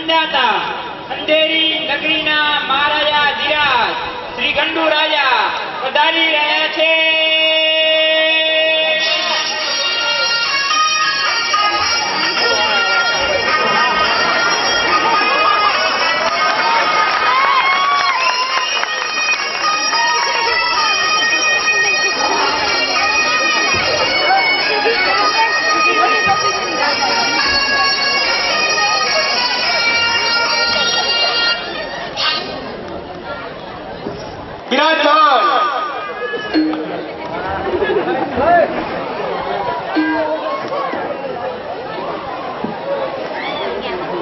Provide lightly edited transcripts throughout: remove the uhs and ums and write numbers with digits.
અંદાતા અંધેરી નગરીના મહારાજા ધીરાજ શ્રી ગંડુ રાજા પધારી રહ્યા છે.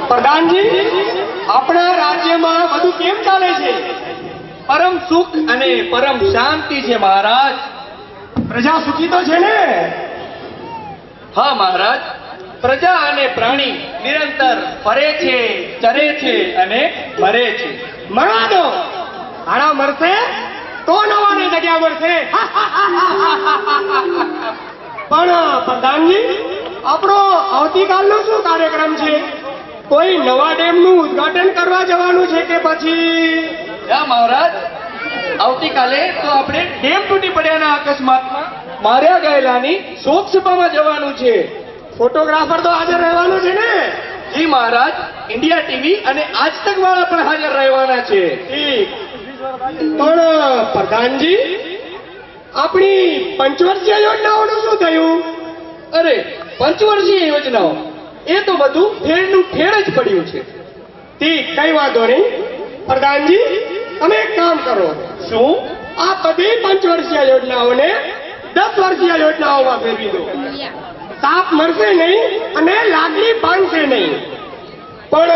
પ્રધાનજી, આપણા રાજ્યમાં બધું કેમ ચાલે છે? પરમ સુખ અને પરમ શાંતિ છે મહારાજ. પ્રજા સુખી તો છે ને? હા મહારાજ, પ્રજા અને પ્રાણી નિરંતર ફરે છે, ચરે છે અને મરે છે. મરવા દો. હાડા મરશે તો નવાની જગ્યા મળશે. પણ પ્રધાનજી, આપણો આવતીકાલનો શું કાર્યક્રમ છે? કોઈ નવા ડેમનું ઉદ્ઘાટન કરવા જવાનું છે કે પછી? હા મહારાજ, આવતીકાલે તો આપણે ડેમ તૂટી પડ્યાના અકસ્માતમાં માર્યા ગયેલાની શોક સભામાં જવાનું છે. ફોટોગ્રાફર તો હાજર રહેવાનું છે ને? જી મહારાજ, ઇન્ડિયા ટીવી અને આજ તક વાળા પણ હાજર રહેવાના છે. ઠીક. પણ પ્રધાનજી, આપણી પંચવર્ષીય યોજનાઓનું શું થયું? અરે, પંચવર્ષીય યોજનાઓ એ તો બધું ફેરનું ફેર જ પડ્યું છે. ઠીક, કઈ વાંધો નહીં. પ્રધાનજી, તમે એક કામ કરો. શું? આ બધી પંચવર્ષીય યોજનાઓને 10 વર્ષીય યોજનાઓમાં ફેરવી દો. તાપ મરશે નહીં અને લાગણી બાંધશે નહીં. પણ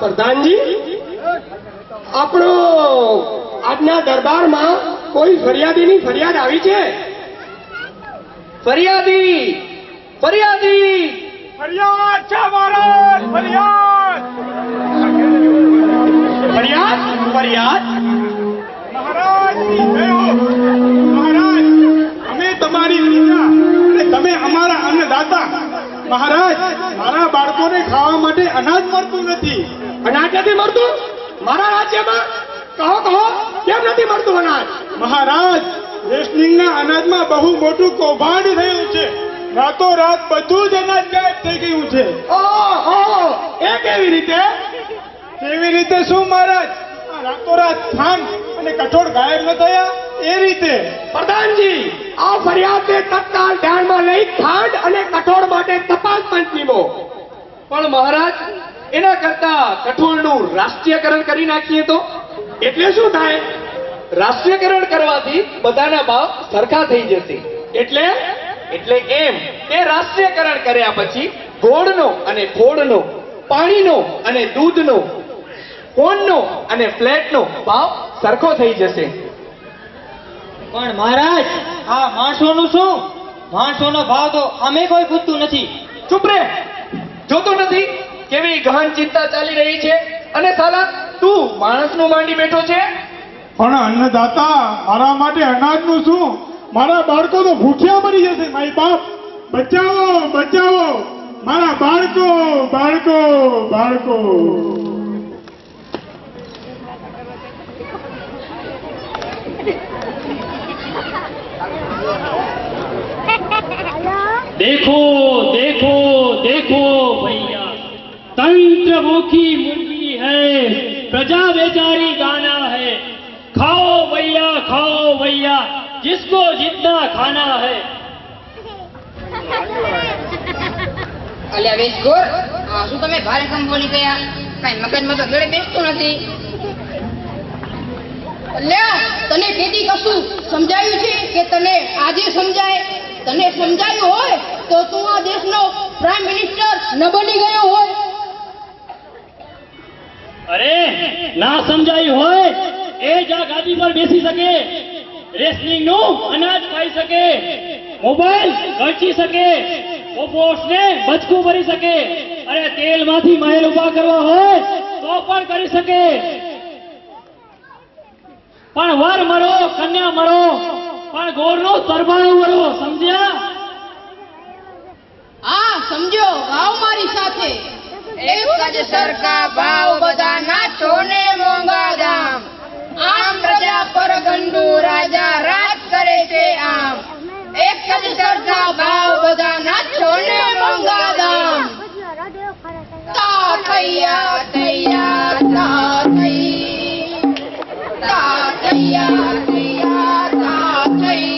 પ્રધાનજી, આપણો આજના દરબારમાં કોઈ ફરિયાદીની ફરિયાદ આવી છે? ફરિયાદી ફરિયાદી ફરિયાદ છે મહારાજ, ફરિયાદ. ફરિયાદ ફરિયાદ મહારાજ, અમે તમારી પ્રજા અને તમે અમારા અન્નદાતા. મહારાજ, મારા બાળકોને ખાવા માટે અનાજ મળતું નથી. અનાજ નથી મળતું મારા રાજ્યમાં? કહો કેમ નથી મળતું અનાજ? મહારાજ, રેશનિંગના અનાજમાં બહુ મોટું કૌભાંડ થયું છે. રાતોરાત બધું જ અનાજ ગાયબ થઈ ગયું છે. ઓહો, એ કેવી રીતે? કેવી રીતે શું મહારાજ? આ રાતોરાત ખાંડ અને કઠોળ ગાયબ ન થયા એ રીતે. પ્રધાનજી, આ ફરિયાદને તત્કાલ ધ્યાનમાં લઈ ખાંડ અને કઠોળ માટે તપાસ પંચ નિમો. પણ મહારાજ, એના કરતા કઠોળનું રાષ્ટ્રીયકરણ કરી નાખીએ તો? એટલે શું થાય? રાષ્ટ્રીયકરણ કરવાથી બધાના ભાવ સરખા થઈ જશે. એટલે એટલે એમ કે રાષ્ટ્રીયકરણ કર્યા પછી ગોળનો અને ખોળનો, પાણીનો અને દૂધનો, કોનનો અને ફ્લેટનો ભાવ સરખો થઈ જશે. પણ મહારાજ, આ માણસોનું શું? માણસોનો ભાવ તો અમે કોઈ પૂછતું નથી. ચૂપ રે! જોતો નથી કેવી ગહન ચિંતા ચાલી રહી છે? અને સાલા તું માણસનું માંડી બેઠો છે. પણ અન્નદાતા, મારા માટે અનાજનું શું? મારા બાળકો તો ભૂખ્યા મરી જશે. મારી બાપ, બચાવો બચાવો, મારા બાળકો બાળકો બાળકો. देखो देखो देखो भैया, तंत्र भूखी मुर्गी है, प्रजा बेचारी दाना है. खाओ भैया, जिसको जितना खाना है. અલ્યા વેચગોર, શું તમે ભારે કમ બોલી ગયા? કઈ મગજમાં તો ગળે બેસતું નથી. અલ્યા, તને કેદી કશું સમજાયું છે કે તને આજે સમજાય? તને સમજાયું હોય તો તું આ દેશનો પ્રાઇમ મિનિસ્ટર ન બની ગયો હોય. અરે, ના સમજાયું હોય એ જ આ ગાદી પર બેસી શકે, રેશનિંગ નું અનાજ ખાઈ શકે, મોબાઈલ ગળચી શકે, પોપોસને બચકું ભરી શકે, અરે તેલમાંથી મહેલ ઉભા કરવા હોય તો પણ કરી શકે. પણ વર મરો, કન્યા મરો, પણ ગોરનું સરબાણું મરો. સમજ્યા? હા સમજો, આવ મારી સાથે. એક જ સરખા ભાવ બધાના છો ને મોંઘા દામ આમ પ્રજા પર ગંડુ રાજા રાજ કરે છે આમ એક જ સરખા ભાવ બધાના છો ને મોંઘા દામ તા થૈયા થૈયા તા થઈ તા થૈયા થૈયા તા થઈ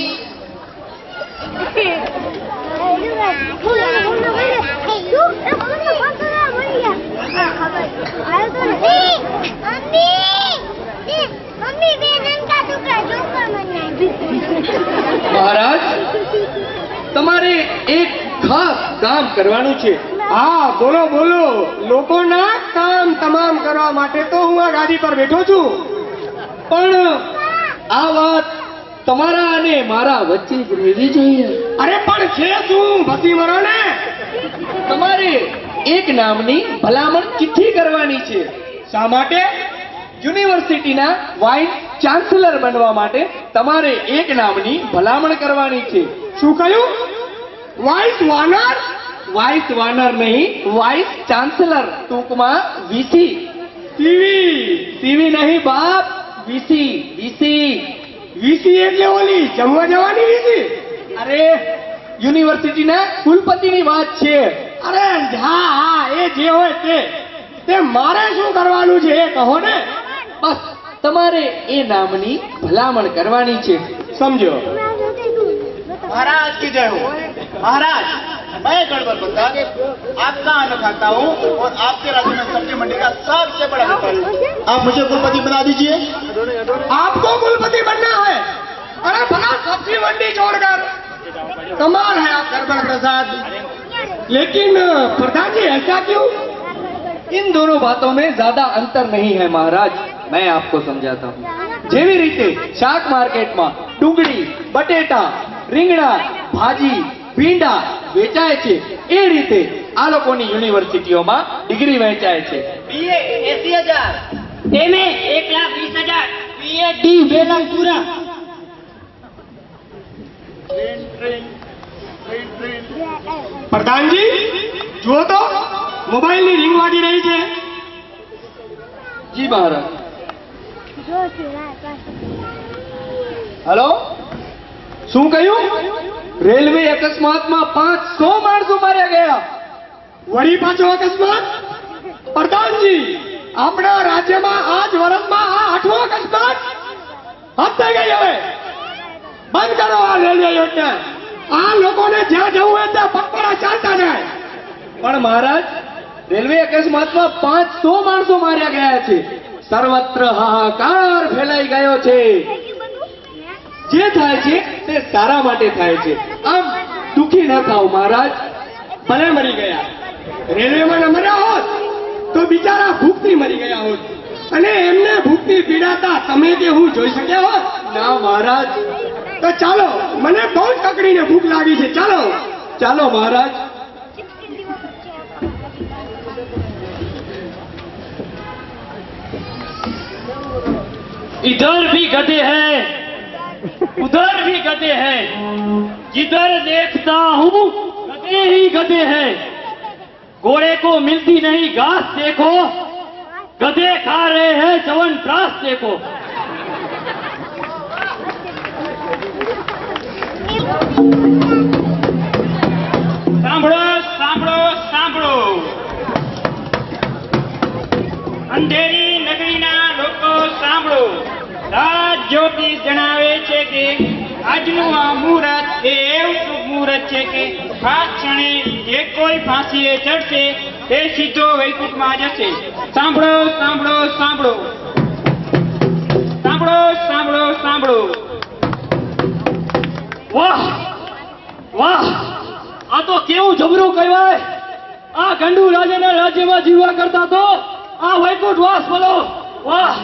મહારાજ, તમારે એક ખાસ કામ કરવાનું છે. હા બોલો બોલો. લોકોના કામ તમામ કરવા માટે તો હું આ ગાડી પર બેઠો છું. પણ આ વાત તમારા અને મારા વચ્ચે જ રહેવી જોઈએ. અરે પણ છે શું ભસી મરો ને. તમારે એક નામની ભલામણ ચિઠ્ઠી કરવાની છે. શા માટે? યુનિવર્સિટીના વાઇસ ચાન્સેલર બનવા માટે તમારે એક નામની ભલામણ કરવાની છે. શું કહ્યું? વાઇસ વાનર? વાઇસ વાનર નહીં, વાઇસ ચાન્સેલર, ટૂંકમાં વીસી. સીવી નહીં બાપ, વીસી. વીસી વીસી એટલે ઓલી જમવા જવાની વીસી? અરે યુનિવર્સિટીના કુલપતિની વાત છે. અરે હા હા, એ જે હોય તે મારે શું કરવાનું છે એ કહો ને. બસ તમારે એ નામની ભલામણ કરવાની છે. સમજો. महाराज की जय हो। महाराज, मैं गड़बड़ प्रसाद आपका अन्न खाता हूँ और आपके राज्य में सब्जी मंडी का सबसे बड़ा व्यापारी हूँ। आप मुझे कुलपति बना दीजिए। आपको कुलपति बनना है? अरे भला सब्जी मंडी छोड़कर। कमाल है आप गड़बड़ प्रसाद। लेकिन प्रधान जी ऐसा क्यों? इन दोनों बातों में ज्यादा अंतर नहीं है महाराज, मैं आपको समझाता हूँ. જેવી રીતે શાક માર્કેટમાં ડુંગળી, બટેટા, રીંગણા, ભાજી, ભીંડા વેચાય છે, એ રીતે આ લોકોની યુનિવર્સિટીઓમાં ડિગ્રી વેચાય છે. बीए 80,000, एमए 1,20,000, पीएचडी 2 लाख पूरा। प्रधान जी જુઓ તો મોબાઈલની રિંગ વાગી રહી છે. જી મહારાજ. હેલો, શું કહ્યું? રેલવે અકસ્માતમાં 500 માણસો માર્યા ગયા. વળી પાછો અકસ્માત? પ્રધાનજી, આપણા રાજ્યમાં આ જ વર્ષમાં આ 8મો અકસ્માત. હદ થઈ ગઈ હવે. બંધ કરો આ રેલવે યોજના. આ લોકોને જ્યાં જવું હોય ત્યાં પગપાળા ચાલતા જાય. પણ મહારાજ, રેલવે અકસ્માતમાં 500 માણસો માર્યા ગયા છે. સર્વત્ર હાહાકાર ફેલાઈ ગયો છે. જે થાય છે તે સારા માટે થાય છે. આમ દુખી ન થાઓ મહારાજ. ભલે મરી ગયા. રેલવેમાં ન મર્યા હોત તો બિચારા ભૂખથી મરી ગયા હોત. અને એમને ભૂખથી પીડાતા તમે કે હું જોઈ શક્યા હોત? ના મહારાજ. તો ચાલો, મને બહુ જ કકડીને ભૂખ લાગી છે. ચાલો ચાલો મહારાજ. इधर भी गधे हैं, उधर भी गधे हैं, जिधर देखता हूँ गधे ही गधे हैं. घोड़े को मिलती नहीं घास देखो, गधे खा रहे हैं च्यवनप्राश देखो. સાંભળો સાંભળો સાંભળો. અંધેરી નગરીના લોકો સાંભળો. રાજ જ્યોતિષ જણાવે છે કે આજનું આ મુહૂર્ત એ એવું શુભ મુહૂર્ત છે કે ખાસ ક્ષણે જે કોઈ ફાંસીએ ચડશે તે સીધો વૈકુંઠમાં જશે. સાંભળો સાંભળો સાંભળો સાંભળો સાંભળો સાંભળો. વાહ વાહ, આ તો કેવું જબરું કહેવાય. આ ગંડુ રાજાના રાજ્યમાં જીવવા કરતા તો આ વૈકુંઠ વાસ બોલો. વાહ.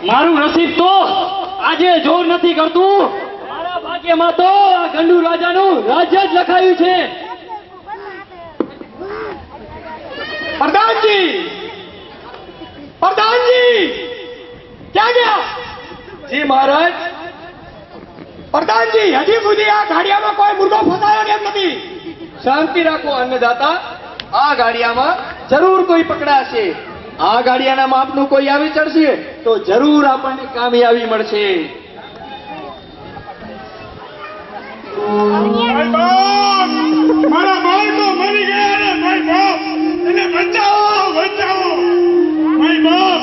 મારું નસીબ તો રાજે જોર નથી કરતું. મારા ભાગ્યમાં તો આ ગંડુ રાજાનું રાજ્ય જ લખાયું છે. પ્રધાનજી, પ્રધાનજી ક્યાં ગયા? જી મહારાજ. પ્રધાનજી, હજી સુધી આ ગાડિયામાં કોઈ મુર્ગો ફસાયો કેમ નથી? શાંતિ રાખો અન્નદાતા. આ ગાડિયામાં જરૂર કોઈ પકડાશે. આ ગાડિયાના માપનું કોઈ આવી ચડશે તો જરૂર આપણને કામયાબી મળશે. માય બાપ, મારા બાળકો મરી ગયા ને માય બાપ, એને બચાવો, બચાવો. માય બાપ,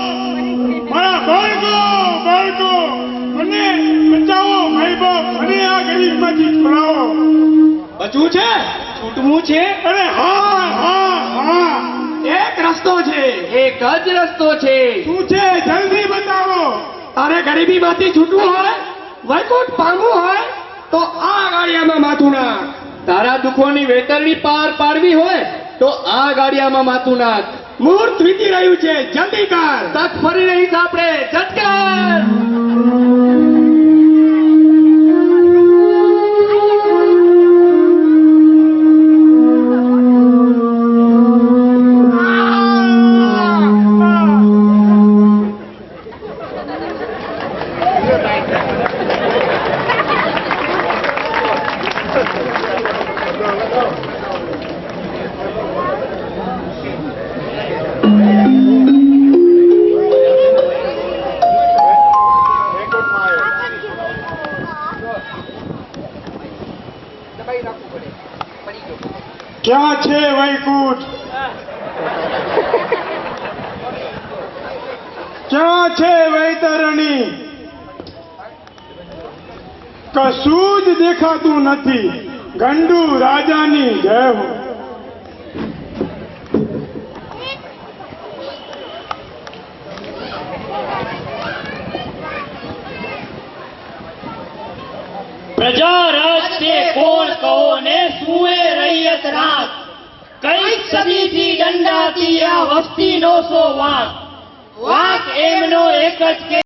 મારા બાળકો, મને બચાવો. માય બાપ, મને આ ગરીબમાંથી છોડાવો. બચવું છે? છૂટવું છે? અરે હા હા હા, એક રસ્તો છે. એક જ રસ્તો છે. શું છે? જલ્દી બતાવો. તારે ગરીબીમાંથી છૂટવું હોય, વૈકુંઠ પામવું હોય તો આ ગાડિયામાં માથું નાખ. તારા દુઃખોની વેતરણી પાર પાડવી હોય તો આ ગાડિયામાં માથું નાખ. મુહૂર્ત વીતી રહ્યું છે, જલ્દી કર. તક ફરી રહી છે આપણે. ઝટકાર. ક્યાં છે વૈકુંઠ? ક્યાં છે વૈતરણી? કશું જ દેખાતું નથી. ગંડુ રાજાની જય હો. પ્રજા રાજ તે કોણ કહો ને સુએ રૈયત રાત. કઈક સદીથી દંડાતી આ વસ્તીનો સો વાંક. વાંક એમનો એક જ કે